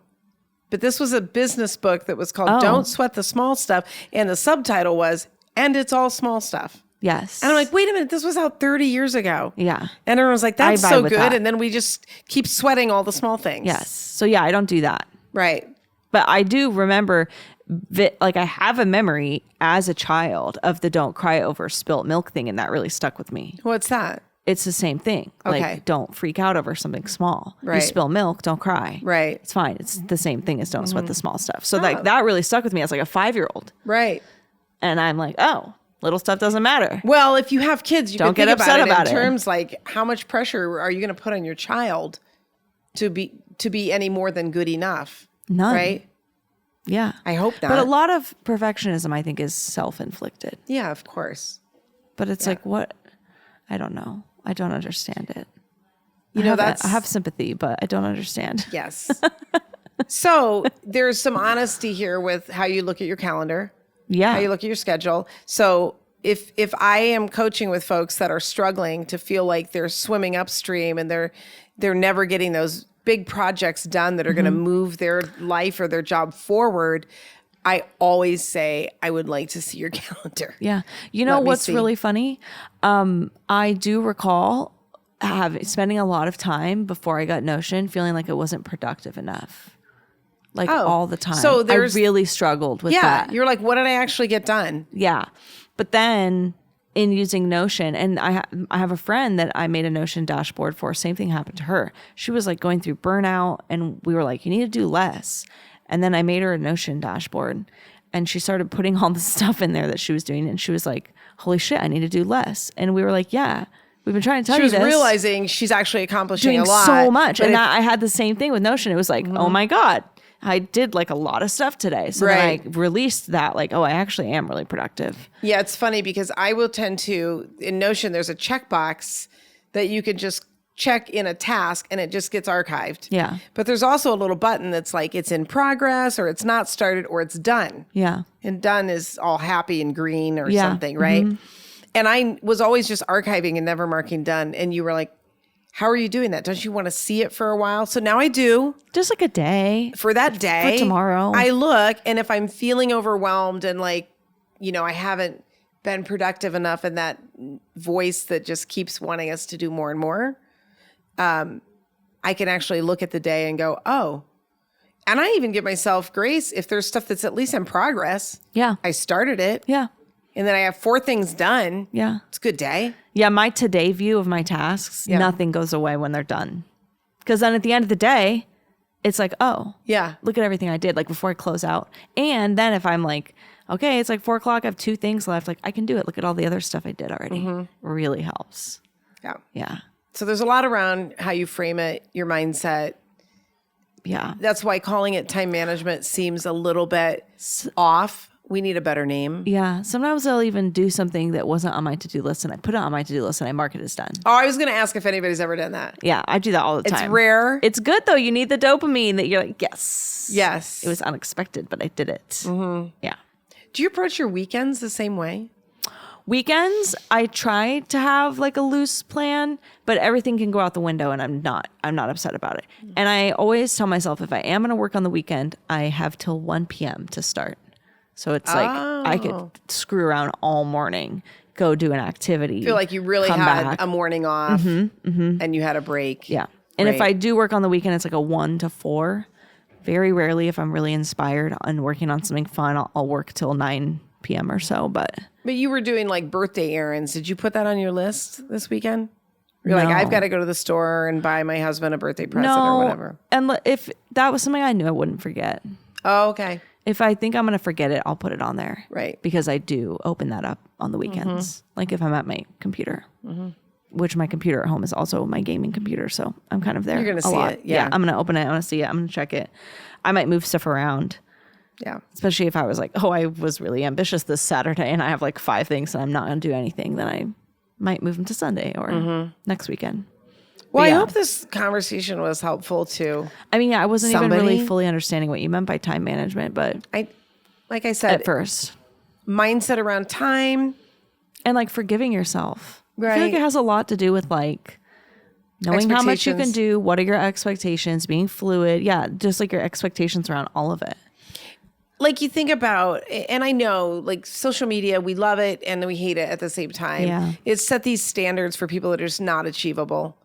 B: But this was a business book that was called Don't Sweat the Small Stuff. And the subtitle was, And It's All Small Stuff.
A: Yes.
B: And I'm like, wait a minute, this was out 30 years ago.
A: Yeah.
B: And everyone was like, that's so good.
A: That.
B: And then we just keep sweating all the small things.
A: Yes. So yeah, I don't do that.
B: Right.
A: But I do remember, like I have a memory as a child of the Don't Cry Over Spilt Milk thing. And that really stuck with me.
B: What's that?
A: It's the same thing.
B: Okay.
A: Like, don't freak out over something small.
B: Right.
A: You spill milk, don't cry.
B: Right.
A: It's fine. It's the same thing as don't sweat the small stuff. So like that really stuck with me as like a 5-year-old.
B: Right.
A: And I'm like, oh, little stuff doesn't matter.
B: Well, if you have kids, you
A: don't
B: can
A: get
B: think
A: upset
B: about it
A: in
B: terms like how much pressure are you going to put on your child to be any more than good enough?
A: None.
B: Right?
A: Yeah.
B: I hope not.
A: But a lot of perfectionism, I think, is self-inflicted.
B: Yeah, of course.
A: But it's like, what? I don't know. I don't understand it.
B: I have
A: sympathy, but I don't understand.
B: Yes. So there's some honesty here with how you look at your calendar.
A: Yeah.
B: How you look at your schedule. So if I am coaching with folks that are struggling to feel like they're swimming upstream and they're never getting those big projects done that are going to move their life or their job forward, I always say, I would like to see your calendar.
A: Yeah. You know what's really funny? I do recall spending a lot of time before I got Notion feeling like it wasn't productive enough. Like all the time. So I really struggled with that.
B: You're like, what did I actually get done?
A: Yeah. But then in using Notion, and I have a friend that I made a Notion dashboard for. Same thing happened to her. She was like going through burnout, and we were like, you need to do less. And then I made her a Notion dashboard, and she started putting all the stuff in there that she was doing. And she was like, holy shit, I need to do less. And we were like, yeah, we've been trying to tell you this.
B: She was realizing she's actually accomplishing a lot.
A: So much. And I had the same thing with Notion. It was like, oh my God, I did like a lot of stuff today. So then I released that like, oh, I actually am really productive.
B: Yeah, it's funny because I will tend to, in Notion, there's a checkbox that you can just check in a task and it just gets archived.
A: Yeah.
B: But there's also a little button that's like it's in progress or it's not started or it's done.
A: Yeah.
B: And done is all happy and green or something, right? And I was always just archiving and never marking done. And you were like, how are you doing that? Don't you want to see it for a while? So now I do.
A: Just like a day.
B: For that day.
A: For tomorrow.
B: I look, and if I'm feeling overwhelmed and like, you know, I haven't been productive enough in that voice that just keeps wanting us to do more and more, I can actually look at the day and go, oh. And I even give myself grace if there's stuff that's at least in progress.
A: Yeah.
B: I started it.
A: Yeah.
B: And then I have 4 things done.
A: Yeah.
B: It's a good day.
A: Yeah, my today view of my tasks, nothing goes away when they're done. Because then at the end of the day, it's like, oh, look at everything I did, like before I close out. And then if I'm like, okay, it's like 4 o'clock, I have 2 things left, like I can do it. Look at all the other stuff I did already. Really helps.
B: Yeah.
A: Yeah.
B: So there's a lot around how you frame it, your mindset.
A: Yeah.
B: That's why calling it time management seems a little bit off. We need a better name.
A: Yeah. Sometimes I'll even do something that wasn't on my to-do list and I put it on my to-do list and I mark it as done.
B: Oh, I was going to ask if anybody's ever done that.
A: Yeah. I do that all the time.
B: It's rare.
A: It's good though. You need the dopamine that you're like, yes.
B: Yes.
A: It was unexpected, but I did it. Yeah.
B: Do you approach your weekends the same way?
A: Weekends, I try to have like a loose plan, but everything can go out the window and I'm not upset about it. And I always tell myself if I am going to work on the weekend, I have till 1 p.m. to start. So it's like I could screw around all morning, go do an activity.
B: I feel like you really had a morning off and you had a break.
A: Yeah. And if I do work on the weekend, it's like a 1 to 4. Very rarely, if I'm really inspired on working on something fun, I'll work till 9 p.m. or so. But
B: you were doing like birthday errands. Did you put that on your list this weekend? You're like, I've got to go to the store and buy my husband a birthday present or whatever.
A: And if that was something I knew I wouldn't forget.
B: Oh, okay.
A: If I think I'm going to forget it, I'll put it on there.
B: Right.
A: Because I do open that up on the weekends. Like if I'm at my computer, which my computer at home is also my gaming computer. So I'm kind of there.
B: You're going to see it. Yeah.
A: I'm going to open it. I want to see it. I'm going to check it. I might move stuff around.
B: Yeah.
A: Especially if I was like, oh, I was really ambitious this Saturday and I have like 5 things and I'm not going to do anything. Then I might move them to Sunday or next weekend.
B: Well, I hope this conversation was helpful too.
A: I mean, I wasn't even really fully understanding what you meant by time management, but
B: like I said,
A: at first,
B: mindset around time
A: and like forgiving yourself.
B: Right.
A: I feel like it has a lot to do with like knowing how much you can do. What are your expectations? Being fluid. Yeah. Just like your expectations around all of it.
B: Like you think about, and I know like social media, we love it and we hate it at the same time.
A: Yeah.
B: It's set these standards for people that are just not achievable.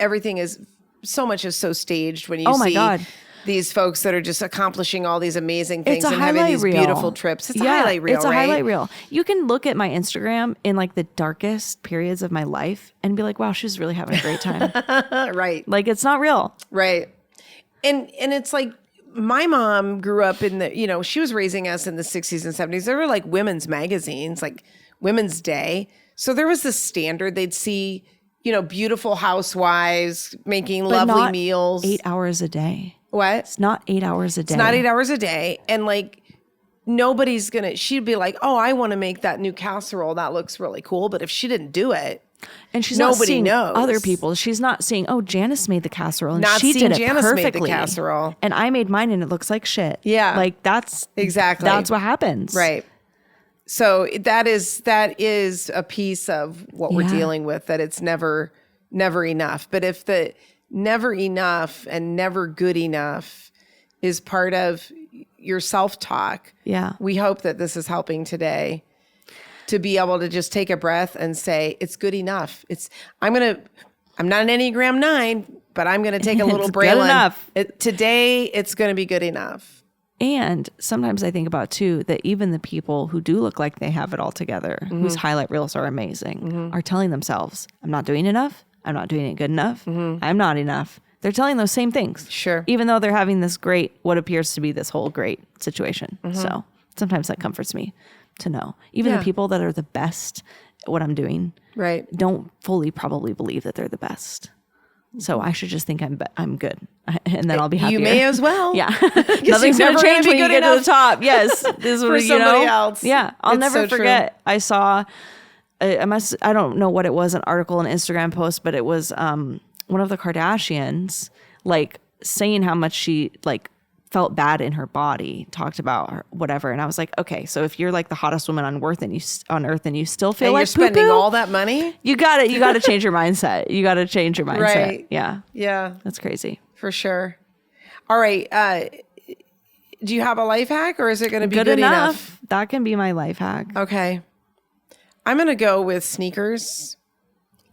B: Everything is so much is so staged when you see these folks that are just accomplishing all these amazing things and having these beautiful trips. It's a highlight reel,
A: It's a highlight reel. You can look at my Instagram in like the darkest periods of my life and be like, wow, she's really having a great time.
B: Right.
A: Like it's not real.
B: Right. And it's like, my mom grew up in the, she was raising us in the 60s and 70s. There were like women's magazines, like Women's Day. So there was this standard. They'd see, beautiful housewives making lovely meals.
A: 8 hours a day.
B: What?
A: It's not 8 hours a day.
B: It's not 8 hours a day. And like, she'd be like, oh, I want to make that new casserole. That looks really cool. But if she didn't do it,
A: And she's not seeing other people. She's not seeing, oh, Janice made the casserole and
B: not
A: she did it
B: Janice
A: perfectly.
B: Made the casserole.
A: And I made mine and it looks like shit.
B: Yeah.
A: Like that's what happens.
B: Right. So that is a piece of what we're dealing with, that it's never enough. But if the never enough and never good enough is part of your self-talk, we hope that this is helping today to be able to just take a breath and say, it's good enough. I'm not an Enneagram 9, but I'm going to take a little Braelyn. Today, it's going to be good enough.
A: And sometimes I think about too, that even the people who do look like they have it all together, whose highlight reels are amazing, are telling themselves, I'm not doing enough. I'm not doing it good enough. I'm not enough. They're telling those same things.
B: Sure.
A: Even though they're having this what appears to be this whole great situation. So sometimes that comforts me to know. Even the people that are the best at what I'm doing don't fully probably believe that they're the best. So I should just think I'm good, and then I'll be happier.
B: You may as well.
A: Yeah. Nothing's going to change when you get to the top. Yes. This is
B: for somebody else.
A: Yeah. I'll never forget. I saw, I don't know what it was, an article, an Instagram post, but it was one of the Kardashians, like saying how much she like felt bad in her body, talked about her, whatever. And I was like, okay, so if you're like the hottest woman on earth and you still feel like
B: you're spending all that money,
A: you got to change your mindset. You got to change your mindset.
B: Right.
A: Yeah.
B: Yeah.
A: That's crazy.
B: For sure. All right. Do you have a life hack, or is it going to be good enough?
A: That can be my life hack.
B: Okay. I'm going to go with sneakers.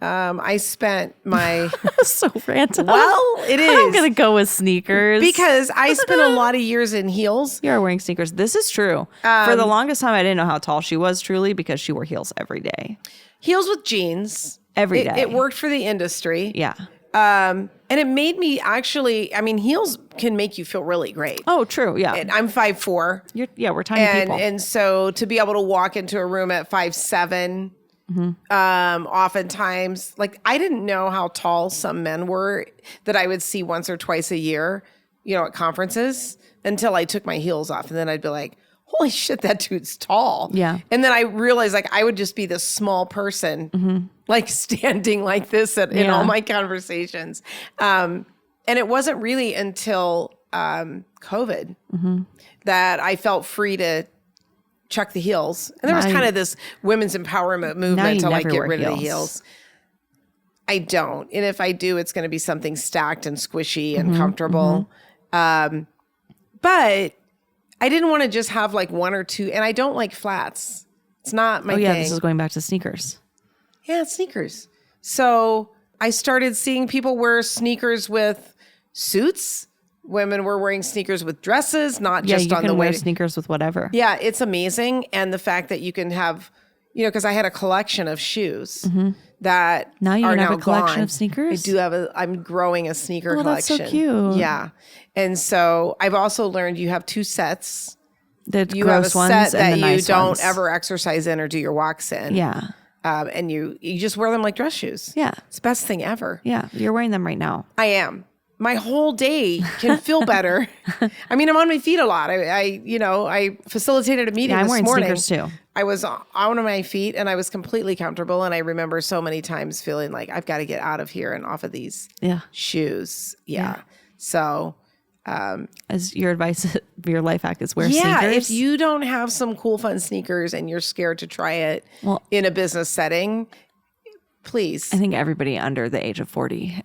B: I spent my...
A: So random.
B: Well, it is.
A: I'm going to go with sneakers.
B: Because I spent a lot of years in heels.
A: You are wearing sneakers. This is true. For the longest time, I didn't know how tall she was, truly, because she wore heels every day.
B: Heels with jeans.
A: Every day.
B: It worked for the industry.
A: Yeah.
B: And it made me actually... I mean, heels can make you feel really great.
A: Oh, true. Yeah.
B: And I'm 5'4".
A: We're tiny people.
B: And so to be able to walk into a room at 5'7", oftentimes, like, I didn't know how tall some men were that I would see once or twice a year, at conferences, until I took my heels off. And then I'd be like, holy shit, that dude's tall.
A: Yeah.
B: And then I realized, like, I would just be this small person, like standing like this in all my conversations. And it wasn't really until COVID that I felt free to chuck the heels. And there was kind of this women's empowerment movement to like get rid of the heels. I don't. And if I do, it's going to be something stacked and squishy and comfortable. But I didn't want to just have like one or two. And I don't like flats. It's not my thing.
A: This is going back to sneakers.
B: Yeah, it's sneakers. So I started seeing people wear sneakers with suits. Women were wearing sneakers with dresses, not just on the way.
A: You can wear sneakers with whatever.
B: Yeah, it's amazing. And the fact that you can have, because I had a collection of shoes that
A: now you
B: are
A: have
B: now
A: a collection
B: gone.
A: of sneakers?
B: I do have I'm growing a sneaker collection.
A: That's so cute.
B: Yeah. And so I've also learned you have two sets.
A: You have a set
B: that
A: you
B: don't ever exercise in or do your walks in.
A: Yeah.
B: And you just wear them like dress shoes.
A: Yeah.
B: It's the best thing ever.
A: Yeah. You're wearing them right now.
B: I am. My whole day can feel better. I mean, I'm on my feet a lot. I facilitated a meeting this morning. I'm wearing
A: sneakers too.
B: I was on my feet and I was completely comfortable. And I remember so many times feeling like I've got to get out of here and off of these shoes. Yeah. So,
A: as your advice, your life hack is wear sneakers.
B: Yeah. If you don't have some cool, fun sneakers and you're scared to try it in a business setting, please.
A: I think everybody under the age of 40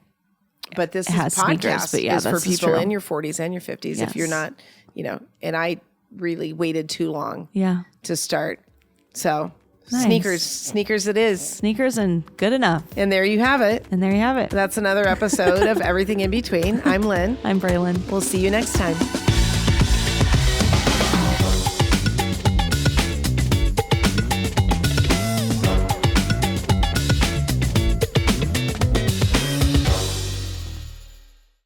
B: but this
A: has
B: podcast
A: sneakers,
B: is for people
A: true.
B: in your 40s and your 50s. If you're not, and I really waited too long to start. So sneakers it is.
A: Sneakers and good enough.
B: And there you have it.
A: That's
B: another episode of Everything in Between. I'm Lynn.
A: I'm Braelyn.
B: We'll see you next time.